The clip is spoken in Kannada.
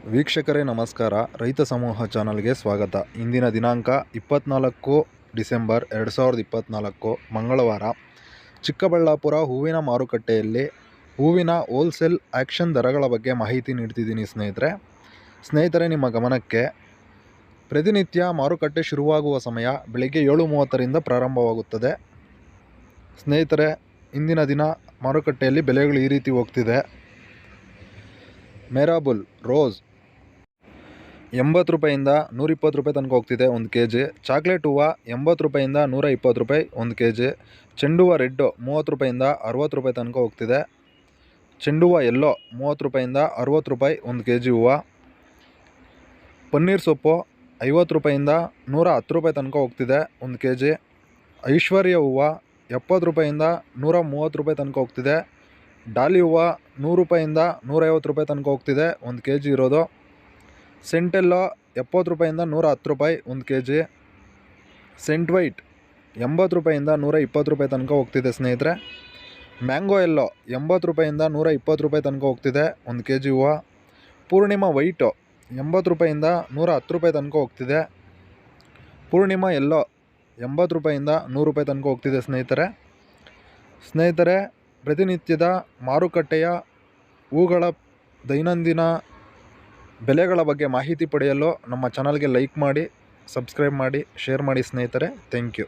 ವೀಕ್ಷಕರೇ ನಮಸ್ಕಾರ. ರೈತ ಸಮೂಹ ಚಾನಲ್ಗೆ ಸ್ವಾಗತ. ಇಂದಿನ ದಿನಾಂಕ 24 ಡಿಸೆಂಬರ್ 2024 ಮಂಗಳವಾರ. ಚಿಕ್ಕಬಳ್ಳಾಪುರ ಹೂವಿನ ಮಾರುಕಟ್ಟೆಯಲ್ಲಿ ಹೂವಿನ ಹೋಲ್ಸೇಲ್ ಆಕ್ಷನ್ ದರಗಳ ಬಗ್ಗೆ ಮಾಹಿತಿ ನೀಡ್ತಿದ್ದೀನಿ ಸ್ನೇಹಿತರೆ ನಿಮ್ಮ ಗಮನಕ್ಕೆ, ಪ್ರತಿನಿತ್ಯ ಮಾರುಕಟ್ಟೆ ಶುರುವಾಗುವ ಸಮಯ ಬೆಳಗ್ಗೆ 7:30ರಿಂದ ಪ್ರಾರಂಭವಾಗುತ್ತದೆ. ಸ್ನೇಹಿತರೆ, ಇಂದಿನ ದಿನ ಮಾರುಕಟ್ಟೆಯಲ್ಲಿ ಬೆಲೆಗಳು ಈ ರೀತಿ ಹೋಗ್ತಿದೆ. ಮೇರಾಬುಲ್ ರೋಸ್ 80 ರೂಪಾಯಿಂದ 120 ರೂಪಾಯಿ ತನಕ ಹೋಗ್ತಿದೆ 1 kg. ಚಾಕ್ಲೇಟ್ ಹೂವು 80 ರೂಪಾಯಿಂದ 120 ರೂಪಾಯಿ 1 kg. ಚೆಂಡು ಹೂವು ರೆಡ್ಡು 30 ರೂಪಾಯಿಂದ 60 ರೂಪಾಯಿ ತನಕ ಹೋಗ್ತಿದೆ. ಚೆಂಡು ಹೂವು ಎಲ್ಲೋ 30 ರೂಪಾಯಿಂದ 60 ರೂಪಾಯಿ 1 kg ಹೂವು. ಪನ್ನೀರ್ ಸೊಪ್ಪು 50 ರೂಪಾಯಿಂದ 110 ರೂಪಾಯಿ ತನಕ ಹೋಗ್ತಿದೆ 1 kg. ಐಶ್ವರ್ಯ ಹೂವು 70 ರೂಪಾಯಿಂದ 130 ರೂಪಾಯಿ ತನಕ ಹೋಗ್ತಿದೆ. ಡಾಲಿ ಹೂವು 100 ರೂಪಾಯಿಂದ 150 ರೂಪಾಯಿ ತನಕ ಹೋಗ್ತಿದೆ 1 kg ಇರೋದು. ಸೆಂಟೆಲ್ಲೋ 70 ರೂಪಾಯಿಂದ 110 ರೂಪಾಯಿ 1 kg. ಸೆಂಟ್ ವೈಟ್ 80 ರೂಪಾಯಿಂದ 120 ರೂಪಾಯಿ ತನಕ ಹೋಗ್ತಿದೆ ಸ್ನೇಹಿತರೆ. ಮ್ಯಾಂಗೋ ಎಲ್ಲೋ 80 ರೂಪಾಯಿಂದ 120 ರೂಪಾಯಿ ತನಕ ಹೋಗ್ತಿದೆ 1 kg ಹೂವು. ಪೂರ್ಣಿಮಾ ವೈಟು 80 ರೂಪಾಯಿಂದ 110 ರೂಪಾಯಿ ತನಕ ಹೋಗ್ತಿದೆ. ಪೂರ್ಣಿಮಾ ಎಲ್ಲೋ 80 ರೂಪಾಯಿಂದ 100 ರೂಪಾಯಿ ತನಕ ಹೋಗ್ತಿದೆ ಸ್ನೇಹಿತರೆ, ಪ್ರತಿನಿತ್ಯದ ಮಾರುಕಟ್ಟೆಯ ಹೂಗಳ ದೈನಂದಿನ ಬೆಲೆಗಳ ಬಗ್ಗೆ ಮಾಹಿತಿ ಪಡೆಯಲು ನಮ್ಮ ಚಾನಲ್ಗೆ ಲೈಕ್ ಮಾಡಿ, ಸಬ್ಸ್ಕ್ರೈಬ್ ಮಾಡಿ, ಶೇರ್ ಮಾಡಿ ಸ್ನೇಹಿತರೆ. Thank you.